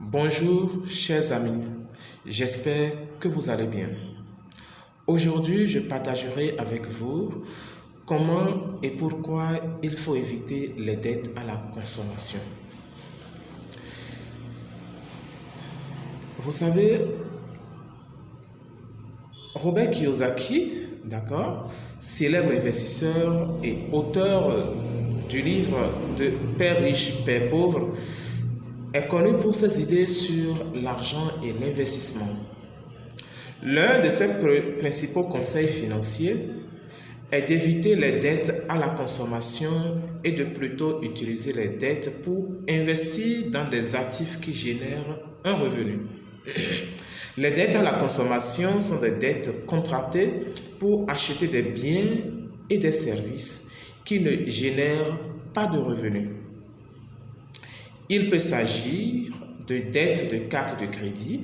Bonjour chers amis, j'espère que vous allez bien. Aujourd'hui, je partagerai avec vous comment et pourquoi il faut éviter les dettes à la consommation. Vous savez, Robert Kiyosaki, d'accord, célèbre investisseur et auteur du livre de Père riche, Père pauvre, est connu pour ses idées sur l'argent et l'investissement. L'un de ses principaux conseils financiers est d'éviter les dettes à la consommation et de plutôt utiliser les dettes pour investir dans des actifs qui génèrent un revenu. Les dettes à la consommation sont des dettes contractées pour acheter des biens et des services qui ne génèrent pas de revenus. Il peut s'agir de dettes de cartes de crédit,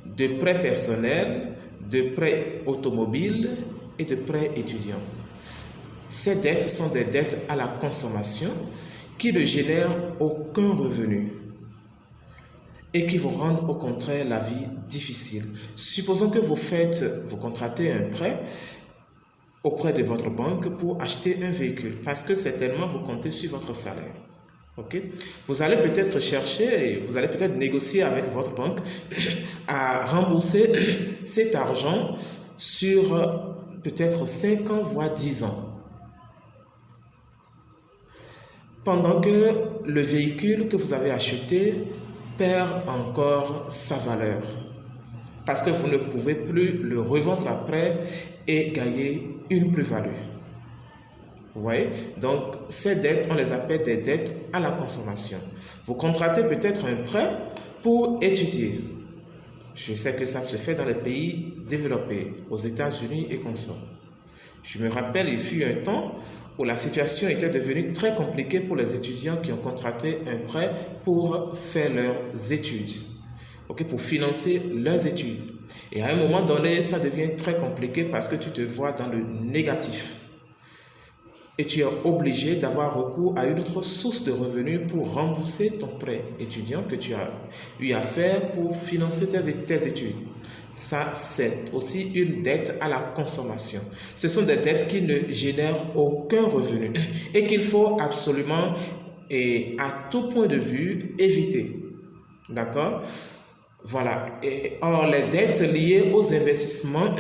de prêts personnels, de prêts automobiles et de prêts étudiants. Ces dettes sont des dettes à la consommation qui ne génèrent aucun revenu et qui vous rendent au contraire la vie difficile. Supposons que vous contractez un prêt auprès de votre banque pour acheter un véhicule parce que certainement vous comptez sur votre salaire. Okay? Vous allez peut-être chercher, vous allez peut-être négocier avec votre banque à rembourser cet argent sur peut-être 5 ans, voire 10 ans. Pendant que le véhicule que vous avez acheté perd encore sa valeur. Parce que vous ne pouvez plus le revendre après et gagner une plus-value. Vous voyez? Donc, ces dettes, on les appelle des dettes à la consommation. Vous contractez peut-être un prêt pour étudier. Je sais que ça se fait dans les pays développés, aux États-Unis et consorts. Je me rappelle, il fut un temps où la situation était devenue très compliquée pour les étudiants qui ont contracté un prêt pour faire leurs études, pour financer leurs études. Et à un moment donné, ça devient très compliqué parce que tu te vois dans le négatif. Et tu es obligé d'avoir recours à une autre source de revenus pour rembourser ton prêt étudiant que tu as eu à faire pour financer tes études. Ça, c'est aussi une dette à la consommation. Ce sont des dettes qui ne génèrent aucun revenu et qu'il faut absolument et à tout point de vue éviter. D'accord? Voilà. Or, les dettes liées aux investissements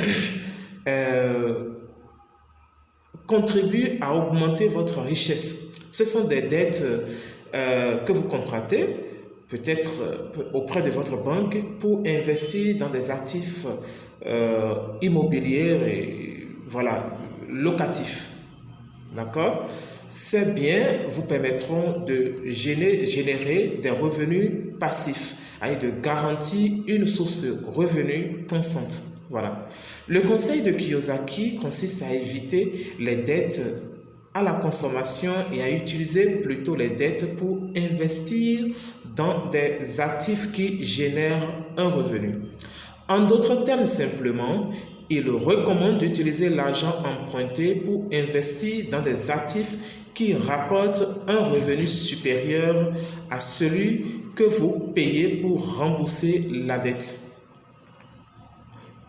contribuent à augmenter votre richesse. Ce sont des dettes que vous contractez peut-être auprès de votre banque pour investir dans des actifs immobiliers et locatifs. D'accord? Ces biens vous permettront de générer des revenus passifs et de garantir une source de revenus constante. Voilà. Le conseil de Kiyosaki consiste à éviter les dettes à la consommation et à utiliser plutôt les dettes pour investir dans des actifs qui génèrent un revenu. En d'autres termes simplement, il recommande d'utiliser l'argent emprunté pour investir dans des actifs qui rapportent un revenu supérieur à celui que vous payez pour rembourser la dette.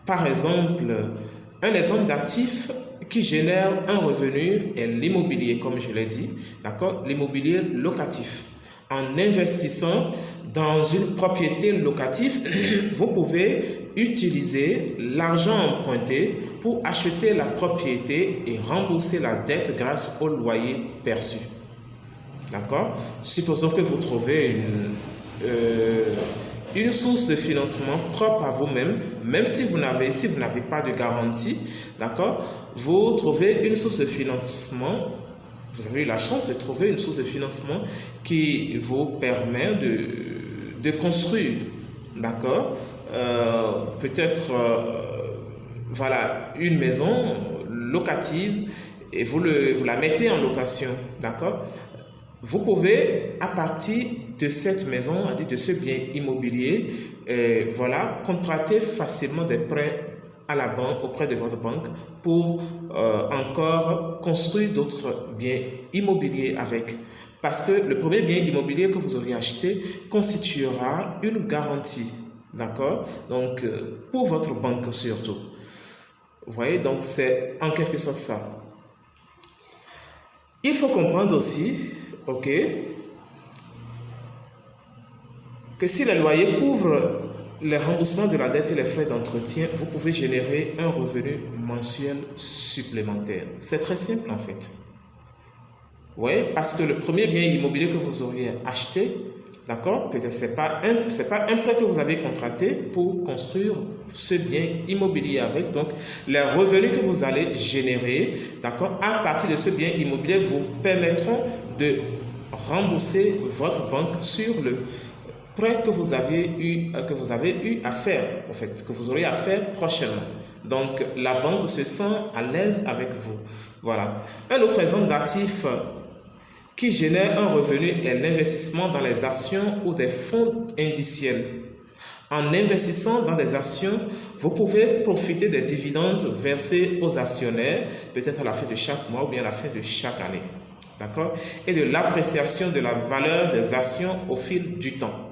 Par exemple, un exemple d'actif qui génère un revenu est l'immobilier, comme je l'ai dit, d'accord? L'immobilier locatif. En investissant dans une propriété locative, vous pouvez utiliser l'argent emprunté pour acheter la propriété et rembourser la dette grâce au loyer perçu. D'accord? Supposons que vous trouvez une source de financement propre à vous-même, même si vous n'avez pas de garantie, d'accord? Vous trouvez une source de financement, vous avez eu la chance de trouver une source de financement qui vous permet de construire, d'accord? Peut-être, une maison locative et vous la mettez en location, d'accord? Vous pouvez, à partir de cette maison, de ce bien immobilier, contracter facilement des prêts à la banque, auprès de votre banque, pour encore construire d'autres biens immobiliers avec. Parce que le premier bien immobilier que vous aurez acheté constituera une garantie, d'accord? Donc, pour votre banque surtout. Vous voyez, donc c'est en quelque sorte ça. Il faut comprendre aussi, ok, que si le loyer couvre les remboursements de la dette et les frais d'entretien, vous pouvez générer un revenu mensuel supplémentaire. C'est très simple en fait. Oui, parce que le premier bien immobilier que vous auriez acheté, d'accord, peut-être c'est pas un prêt que vous avez contracté pour construire ce bien immobilier avec. Donc, les revenus que vous allez générer, d'accord, à partir de ce bien immobilier vous permettront de rembourser votre banque sur le prêt que vous avez eu à faire, en fait, que vous aurez à faire prochainement. Donc, la banque se sent à l'aise avec vous. Voilà. Un autre exemple d'actif qui génère un revenu est l'investissement dans les actions ou des fonds indiciels. En investissant dans des actions, vous pouvez profiter des dividendes versés aux actionnaires, peut-être à la fin de chaque mois ou bien à la fin de chaque année. D'accord? Et de l'appréciation de la valeur des actions au fil du temps.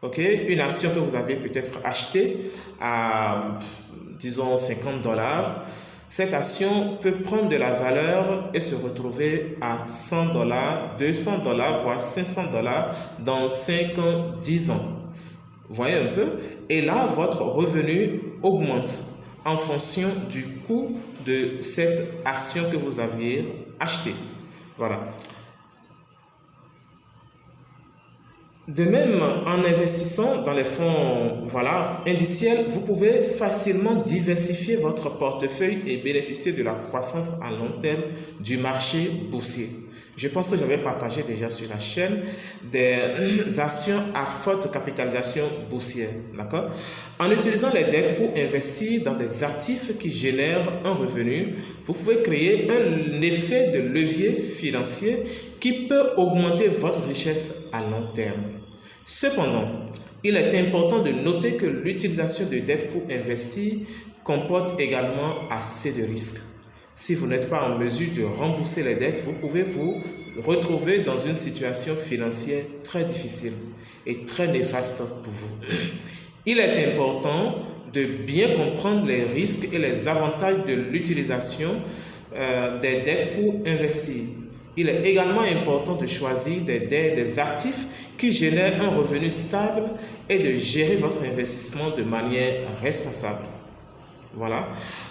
Ok, une action que vous avez peut-être achetée à, disons, $50, cette action peut prendre de la valeur et se retrouver à $100, $200, voire $500 dans 5 ans, 10 ans. Vous voyez un peu? Et là, votre revenu augmente en fonction du coût de cette action que vous aviez achetée. Voilà. De même, en investissant dans les fonds indiciels, vous pouvez facilement diversifier votre portefeuille et bénéficier de la croissance à long terme du marché boursier. Je pense que j'avais partagé déjà sur la chaîne des actions à forte capitalisation boursière. D'accord? En utilisant les dettes pour investir dans des actifs qui génèrent un revenu, vous pouvez créer un effet de levier financier qui peut augmenter votre richesse à long terme. Cependant, il est important de noter que l'utilisation de dettes pour investir comporte également assez de risques. Si vous n'êtes pas en mesure de rembourser les dettes, vous pouvez vous retrouver dans une situation financière très difficile et très néfaste pour vous. Il est important de bien comprendre les risques et les avantages de l'utilisation des dettes pour investir. Il est également important de choisir des actifs qui génèrent un revenu stable et de gérer votre investissement de manière responsable. Voilà.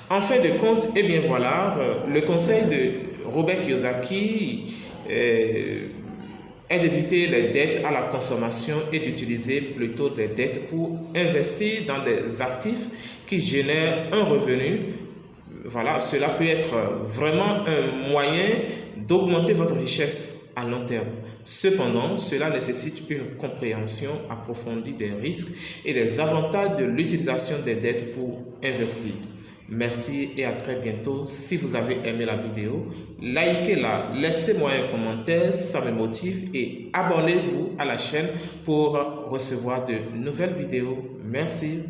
En fin de compte, eh bien voilà, le conseil de Robert Kiyosaki est d'éviter les dettes à la consommation et d'utiliser plutôt des dettes pour investir dans des actifs qui génèrent un revenu. Voilà, cela peut être vraiment un moyen d'augmenter votre richesse à long terme. Cependant, cela nécessite une compréhension approfondie des risques et des avantages de l'utilisation des dettes pour investir. Merci et à très bientôt. Si vous avez aimé la vidéo, likez-la, laissez-moi un commentaire, ça me motive et abonnez-vous à la chaîne pour recevoir de nouvelles vidéos. Merci.